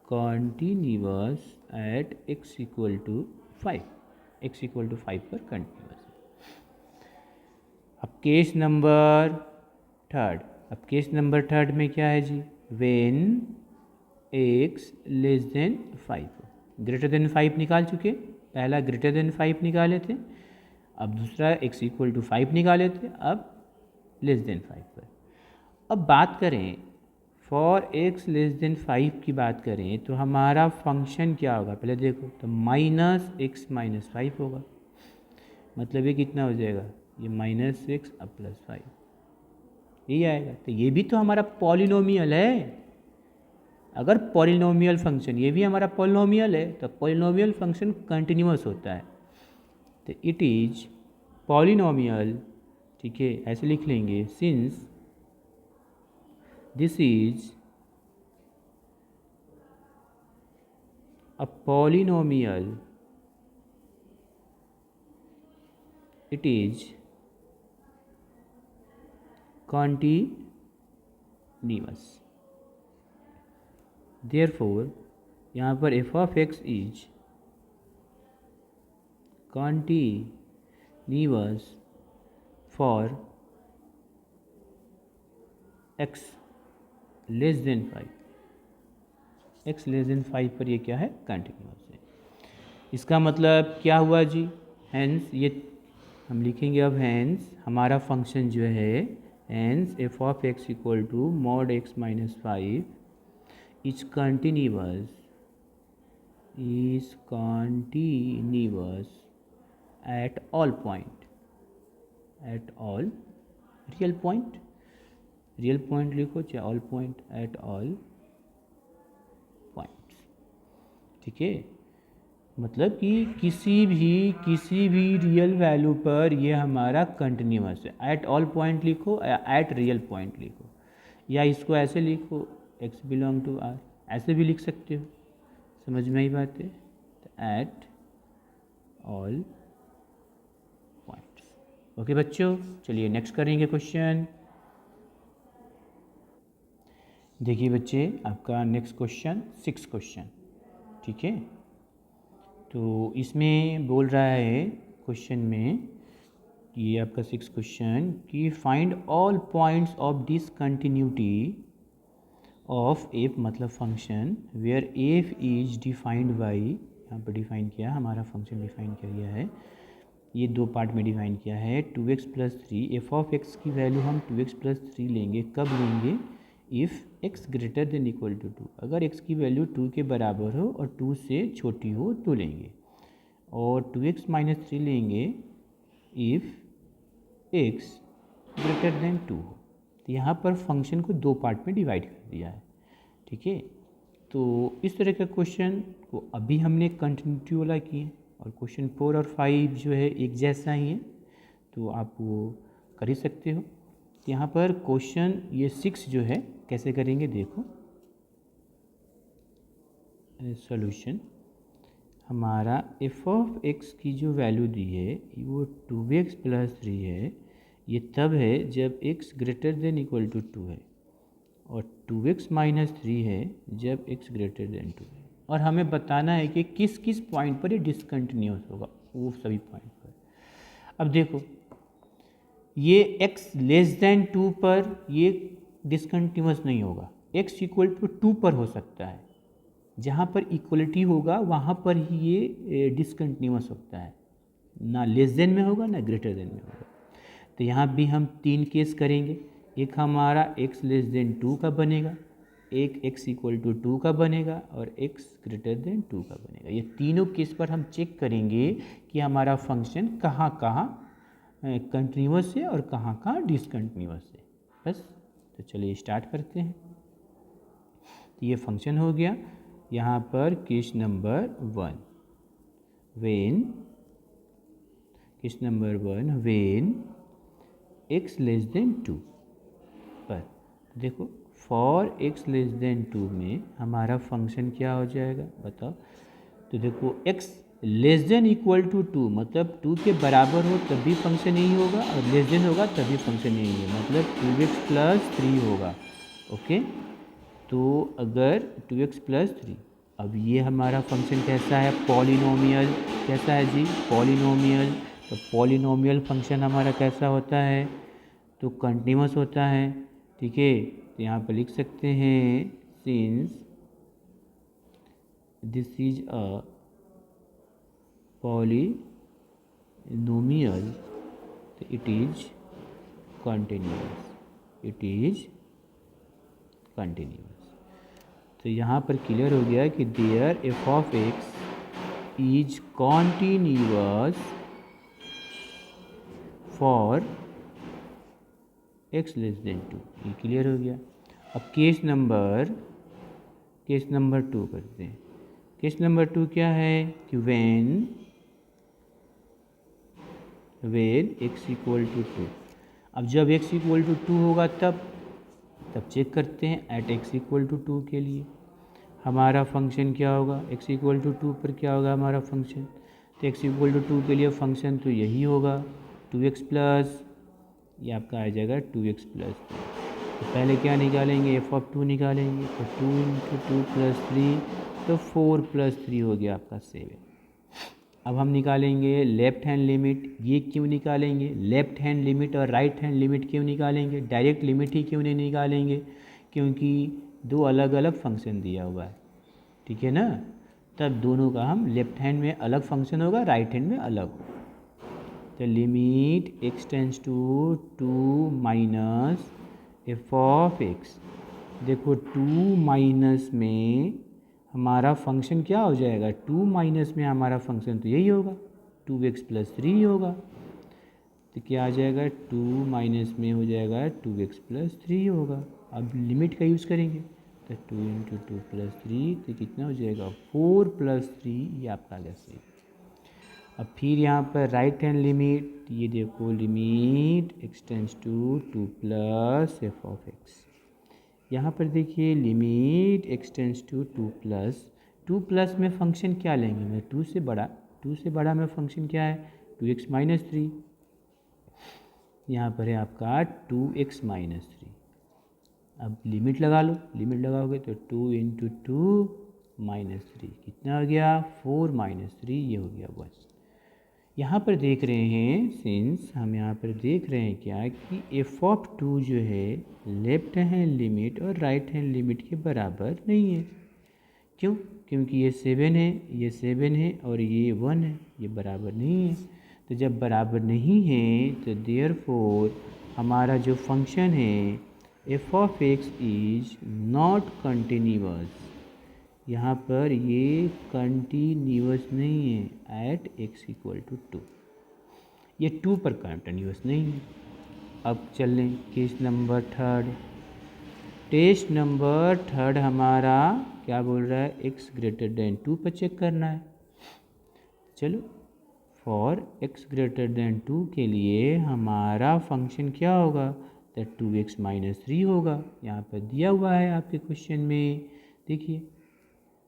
continuous at x equal to 5, x equal to 5 पर कंटिन्यूअस है। अब केस नंबर थर्ड में क्या है जी, when x less than 5, greater than 5 निकाल चुके, पहला ग्रेटर देन 5 निकाले थे, अब दूसरा x इक्वल टू 5 निकाले थे, अब लेस देन 5 पर। अब बात करें फॉर x लेस देन 5 की बात करें तो हमारा फंक्शन क्या होगा, पहले देखो तो माइनस x माइनस 5 होगा, मतलब ये कितना हो जाएगा, ये माइनस 6 अब प्लस 5 यही आएगा। तो ये भी तो हमारा पॉलिनोमियल है, अगर पॉलिनोमियल फंक्शन, ये भी हमारा पॉलिनोमियल है, तो पॉलिनोमियल फंक्शन कंटिन्यूअस होता है, तो इट इज पॉलिनोमियल। ठीक है, ऐसे लिख लेंगे since this is a polynomial it is continuous. Therefore यहाँ पर f of x is continuous for x less than 5, x less than 5 पर ये क्या है, कंटिन्यूअस है। इसका मतलब क्या हुआ जी, हैंस ये हम लिखेंगे अब, हैंस हमारा फंक्शन जो है, hence f of x equal to mod x minus 5 is continuous at all point, at all real point लिखो चाहे all point, at all points। ठीक है, मतलब कि किसी भी रियल वैल्यू पर ये हमारा कंटिन्यूअस है। एट ऑल पॉइंट लिखो या एट रियल पॉइंट लिखो, या इसको ऐसे लिखो x बिलोंग टू r, ऐसे भी लिख सकते हो, समझ में आई बात है। तो एट ऑल पॉइंट्स। ओके बच्चों, चलिए नेक्स्ट करेंगे क्वेश्चन। देखिए बच्चे, आपका नेक्स्ट क्वेश्चन 6 क्वेश्चन, ठीक है। तो इसमें बोल रहा है क्वेश्चन में, ये आपका 6 क्वेश्चन कि find all points of discontinuity of f मतलब function where f is defined by यहाँ पर डिफाइन किया, हमारा फंक्शन डिफाइन कर दिया है, ये दो पार्ट में डिफाइन किया है। 2x plus 3, f of x की वैल्यू हम 2x प्लस 3 लेंगे, कब लेंगे? If x greater than equal to 2, अगर x की वैल्यू 2 के बराबर हो और 2 से छोटी हो तो लेंगे। और 2x माइनस 3 लेंगे इफ़ x ग्रेटर देन 2 हो। तो यहाँ पर फंक्शन को दो पार्ट में डिवाइड कर दिया है, ठीक है। तो इस तरह का क्वेश्चन को अभी हमने कंटिन्यूटी वाला किए, और क्वेश्चन 4 और 5 जो है एक जैसा ही है, तो आप वो कर ही सकते हो। तो यहाँ पर क्वेश्चन ये 6 जो है कैसे करेंगे, देखो सॉल्यूशन। हमारा एफ ऑफ एक्स की जो वैल्यू दी है वो 2x प्लस 3 है, ये तब है जब x greater than equal to 2 है, और 2x माइनस 3 है जब x ग्रेटर देन 2 है। और हमें बताना है कि किस किस पॉइंट पर ये डिसकंटिन्यूस होगा, वो सभी पॉइंट पर। अब देखो ये x लेस देन 2 पर ये डिसकंटिन्यूस नहीं होगा, x इक्वल टू 2 पर हो सकता है, जहाँ पर इक्वलिटी होगा वहाँ पर ही ये डिसकंटिन्यूस होता है, ना लेस देन में होगा ना ग्रेटर देन में होगा। तो यहाँ भी हम 3 केस करेंगे, एक हमारा x लेस देन 2 का बनेगा, एक x इक्वल टू 2 का बनेगा, और x ग्रेटर देन 2 का बनेगा। ये तीनों केस पर हम चेक करेंगे कि हमारा फंक्शन कहाँ कहाँ कंटिन्यूस है और कहाँ कहाँ डिसकंटिन्यूस है। बस, तो चलिए स्टार्ट करते हैं। तो ये फंक्शन हो गया। यहाँ पर case number 1 when x less than 2 पर, देखो फॉर x लेस देन 2 में हमारा फंक्शन क्या हो जाएगा बताओ। तो देखो x less than equal to 2 मतलब 2 के बराबर हो तभी फंक्शन यही होगा, और लेस देन होगा तभी फंक्शन यही है, मतलब 2x प्लस 3 होगा। ओके, तो अगर 2x प्लस 3, अब ये हमारा फंक्शन कैसा है? पॉलिनोमियल। कैसा है जी? पॉलिनोमियल। तो पॉलिनोमियल फंक्शन हमारा कैसा होता है? तो कंटिन्यूस होता है, ठीक है। तो यहाँ पर लिख सकते हैं since this is a polynomial तो इट इज कंटिन्यूस। तो यहाँ पर क्लियर हो गया कि there f of x is continuous for x less than 2, ये क्लियर हो गया। अब केस नंबर 2 करते हैं। केस नंबर 2 क्या है कि वेन x इक्वल टू 2। अब जब x इक्वल टू 2 होगा तब चेक करते हैं एट x इक्वल टू 2 के लिए हमारा फंक्शन क्या होगा। x इक्वल टू 2 पर क्या होगा हमारा फंक्शन? तो x इक्वल टू 2 के लिए फंक्शन तो यही होगा 2x प्लस, ये आपका आ जाएगा 2x प्लस। तो पहले क्या निकालेंगे? एफ ऑफ 2 निकालेंगे, तो 2 इंटू 2 प्लस 3, तो 4 प्लस 3 हो गया आपका 7। अब हम निकालेंगे लेफ्ट हैंड लिमिट। ये क्यों निकालेंगे? लेफ्ट हैंड लिमिट और राइट हैंड लिमिट क्यों निकालेंगे? डायरेक्ट लिमिट ही क्यों नहीं निकालेंगे? क्योंकि दो अलग अलग फंक्शन दिया हुआ है, ठीक है ना। तब दोनों का हम लेफ्ट हैंड में अलग फंक्शन होगा, राइट हैंड में अलग होगा। तो limit x tends to 2 minus f of x. देखो 2 माइनस में हमारा फंक्शन क्या हो जाएगा? 2 माइनस में हमारा फंक्शन तो यही होगा 2x प्लस 3 होगा। तो क्या आ जाएगा? 2 माइनस में हो जाएगा 2x प्लस 3 होगा। अब लिमिट का यूज़ करेंगे तो 2 इंटू 2 प्लस 3, तो कितना हो जाएगा? 4 प्लस 3, ये आपका आ गया सही। अब फिर यहाँ पर राइट हैंड लिमिट, ये देखो limit x tends to 2 plus f of x. यहाँ पर देखिए limit x tends to 2 plus में फंक्शन क्या लेंगे? मैं 2 से बड़ा में फंक्शन क्या है? 2x minus 3। यहाँ पर है आपका 2x माइनस 3। अब लिमिट लगा लो, लिमिट लगाओगे तो 2 इंटू 2 माइनस 3, कितना हो गया? 4 माइनस 3, ये हो गया 1। यहाँ पर देख रहे हैं सिंस हम यहाँ पर देख रहे हैं क्या कि एफ ऑफ 2 जो है लेफ्ट हैंड लिमिट और राइट हैंड लिमिट के बराबर नहीं है। क्यों? क्योंकि ये 7 है, ये 7 है और ये 1 है, ये बराबर नहीं है। तो जब बराबर नहीं है तो देयरफॉर हमारा जो फंक्शन है f of x is not continuous, यहाँ पर ये कंटिन्यूअस नहीं है एट एक्स इक्वल टू 2, ये 2 पर कंटिन्यूअस नहीं है। अब चलें case number third. Test number third हमारा क्या बोल रहा है, एक्स ग्रेटर देन 2 पर चेक करना है। चलो फॉर एक्स ग्रेटर देन 2 के लिए हमारा फंक्शन क्या होगा, तो 2x माइनस 3 होगा, यहाँ पर दिया हुआ है आपके क्वेश्चन में, देखिए।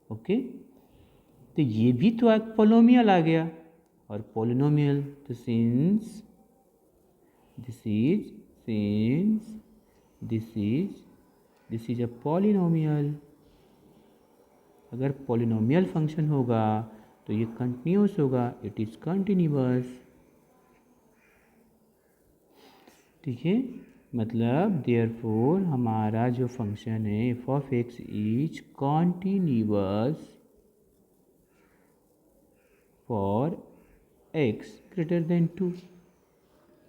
ओके, तो ये भी तो एक पोलिनोमियल आ गया, और पोलिनोमियल तो since this is a polynomial, अगर पॉलिनोमियल फंक्शन होगा तो ये कंटिन्यूस होगा, इट इज कंटिन्यूअस। ठीक है, मतलब देयरफॉर हमारा जो फंक्शन है f of x is continuous for x greater then 2।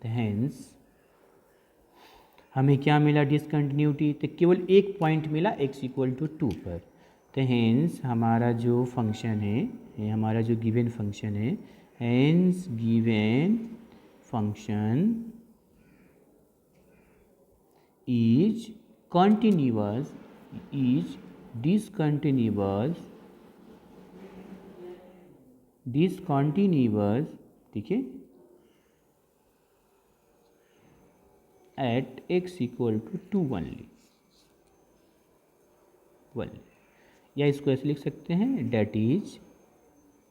Hence हमें क्या मिला, डिसकंटिन्यूटी, तो केवल एक पॉइंट मिला x इक्वल टू 2 पर। तो हेंस हमारा जो फंक्शन है, हमारा जो गिवन फंक्शन है, hence given function is continuous, is discontinuous, ठीक है, at x equal to 2 only, या इसको ऐसे लिख सकते हैं, डेट इज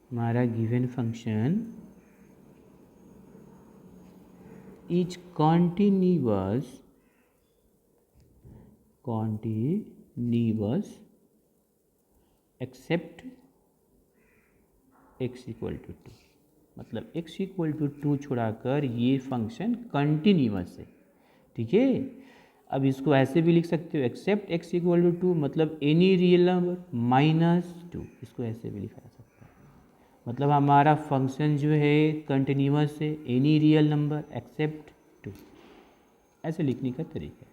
हमारा given function is continuous except x equal to 2, मतलब x इक्वल टू 2 छुड़ाकर ये फंक्शन कंटिन्यूअस है। ठीक है, अब इसको ऐसे भी लिख सकते हो, एक्सेप्ट x इक्वल टू 2, मतलब एनी रियल नंबर -2, इसको ऐसे भी लिखा जा सकता है। मतलब हमारा फंक्शन जो है कंटिन्यूअस है, एनी रियल नंबर एक्सेप्ट 2, ऐसे लिखने का तरीका है।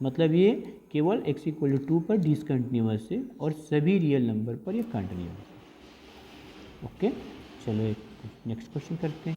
मतलब ये केवल x इक्वल टू 2 पर डिसकंटिन्यूअस है और सभी रियल नंबर पर ये कंटिन्यूअस है। ओके, चलो एक नेक्स्ट क्वेश्चन करते हैं।